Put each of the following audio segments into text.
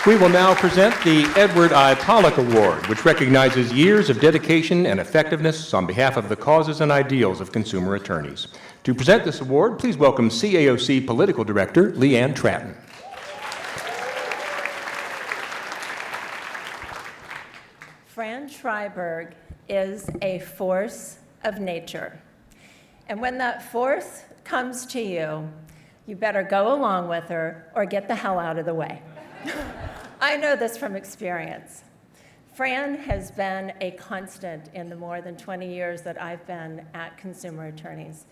We will now present the Edward I. Pollock Award, which recognizes years of dedication and effectiveness on behalf of the causes and ideals of consumer attorneys. To present this award, please welcome CAOC Political Director Leanne Tratton. Fran Schreiberg is a force of nature. And when that force comes to you, you better go along with her or get the hell out of the way. I know this from experience. Fran has been a constant in the more than 20 years that I've been at Consumer Attorneys.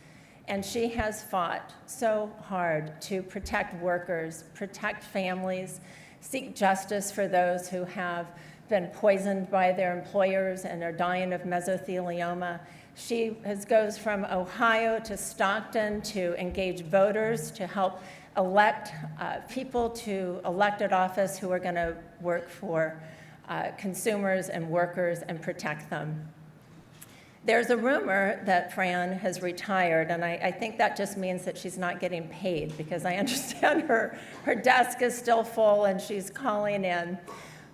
And she has fought so hard to protect workers, protect families, seek justice for those who have been poisoned by their employers and are dying of mesothelioma. She goes from Ohio to Stockton to engage voters to help elect people to elected office who are going to work for consumers and workers and protect them. There's a rumor that Fran has retired, and I think that just means that she's not getting paid, because I understand her desk is still full and she's calling in.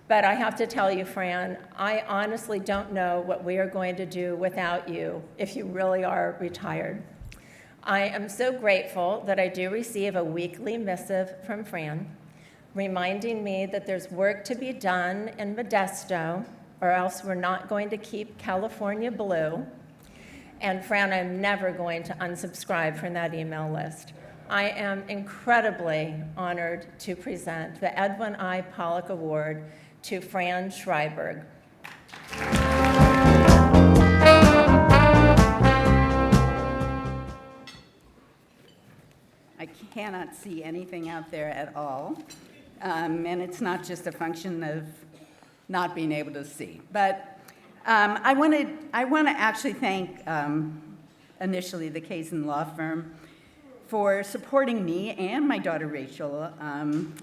But I have to tell you, Fran, I honestly don't know what we are going to do without you if you really are retired. I am so grateful that I do receive a weekly missive from Fran, reminding me that there's work to be done in Modesto, or else we're not going to keep California blue. And Fran, I'm never going to unsubscribe from that email list. I am incredibly honored to present the Edwin I. Pollock Award to Fran Schreiberg. I cannot see anything out there at all, and it's not just a function of not being able to see. But I want to actually thank initially the Kazin Law Firm for supporting me and my daughter Rachel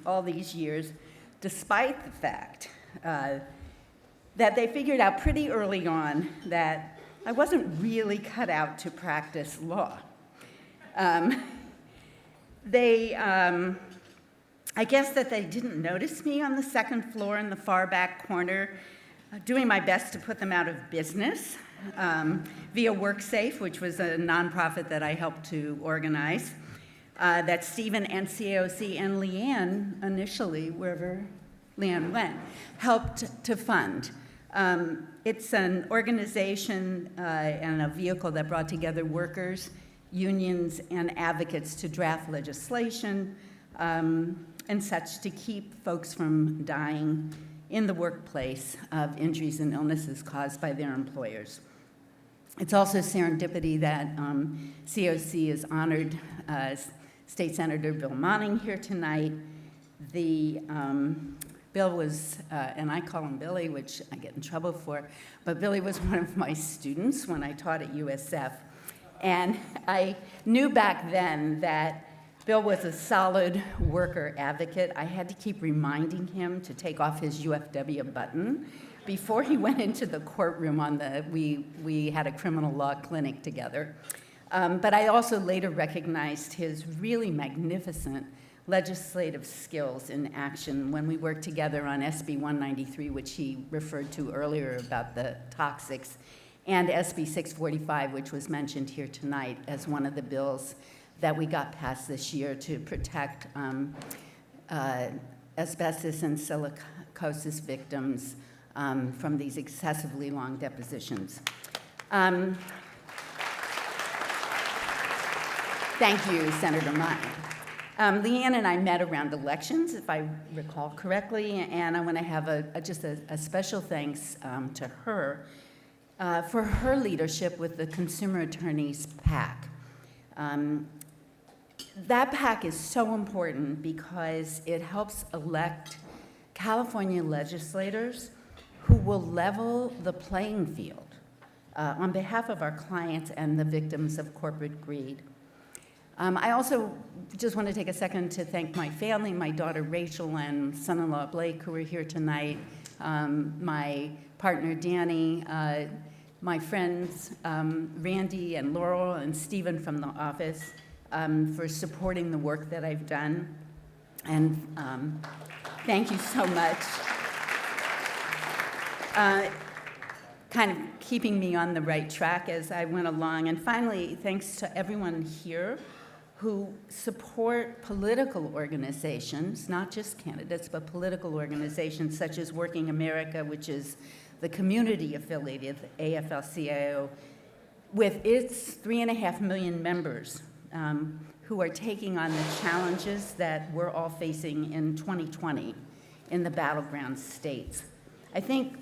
all these years, despite the fact that they figured out pretty early on that I wasn't really cut out to practice law. I guess that they didn't notice me on the second floor in the far back corner, doing my best to put them out of business via WorkSafe, which was a nonprofit that I helped to organize, that Stephen and CAOC and Leanne initially, wherever Leanne went, helped to fund. It's an organization and a vehicle that brought together workers, unions, and advocates to draft legislation and such to keep folks from dying in the workplace of injuries and illnesses caused by their employers. It's also serendipity that COC is honored State Senator Bill Monning here tonight. Bill was, and I call him Billy, which I get in trouble for, but Billy was one of my students when I taught at USF. And I knew back then that Bill was a solid worker advocate. I had to keep reminding him to take off his UFW button before he went into the courtroom on we had a criminal law clinic together. But I also later recognized his really magnificent legislative skills in action when we worked together on SB 193, which he referred to earlier about the toxics, and SB 645, which was mentioned here tonight as one of the bills that we got passed this year to protect asbestos and silicosis victims from these excessively long depositions. Thank you, Senator Monning. Leanne and I met around elections, if I recall correctly, and I want to have just a special thanks to her for her leadership with the Consumer Attorneys PAC. That PAC is so important because it helps elect California legislators who will level the playing field on behalf of our clients and the victims of corporate greed. I also just want to take a second to thank my family, my daughter Rachel and son-in-law Blake, who are here tonight, my partner Danny, my friends Randy and Laurel and Stephen from the office for supporting the work that I've done. And Thank you so much. Kind of keeping me on the right track as I went along. And finally, thanks to everyone here who support political organizations, not just candidates, but political organizations such as Working America, which is the community affiliated, AFL-CIO, with its 3.5 million members who are taking on the challenges that we're all facing in 2020 in the battleground states. I think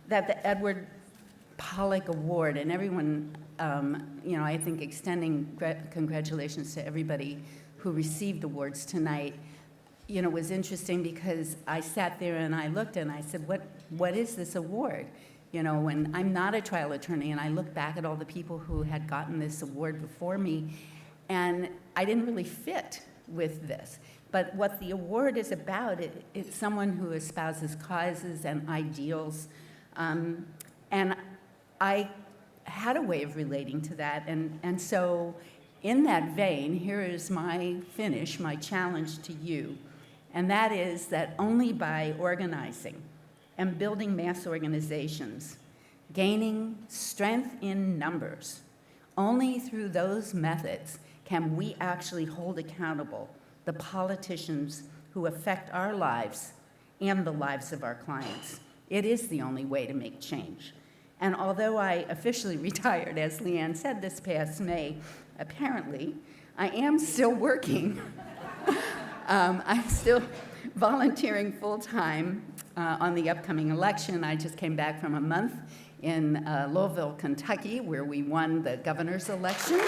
that the Edward Pollock Award, and everyone, I think extending congratulations to everybody who received awards tonight, was interesting because I sat there and I looked and I said, what is this award? When I'm not a trial attorney, and I look back at all the people who had gotten this award before me, and I didn't really fit with this. But what the award is about, it's someone who espouses causes and ideals. And I had a way of relating to that. And so in that vein, here is my finish, my challenge to you. And that is that only by organizing and building mass organizations, gaining strength in numbers, only through those methods can we actually hold accountable the politicians who affect our lives and the lives of our clients. It is the only way to make change. And although I officially retired, as Leanne said this past May, apparently I am still working. I'm still volunteering full-time on the upcoming election. I just came back from a month in Louisville, Kentucky, where we won the governor's election.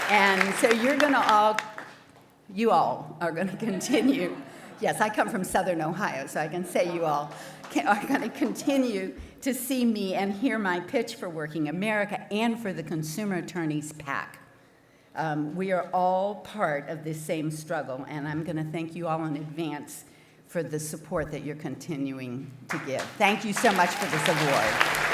And so you all are going to continue. Yes, I come from Southern Ohio, so I can say you all are going to continue to see me and hear my pitch for Working America and for the Consumer Attorneys PAC. We are all part of this same struggle, and I'm going to thank you all in advance for the support that you're continuing to give. Thank you so much for this award.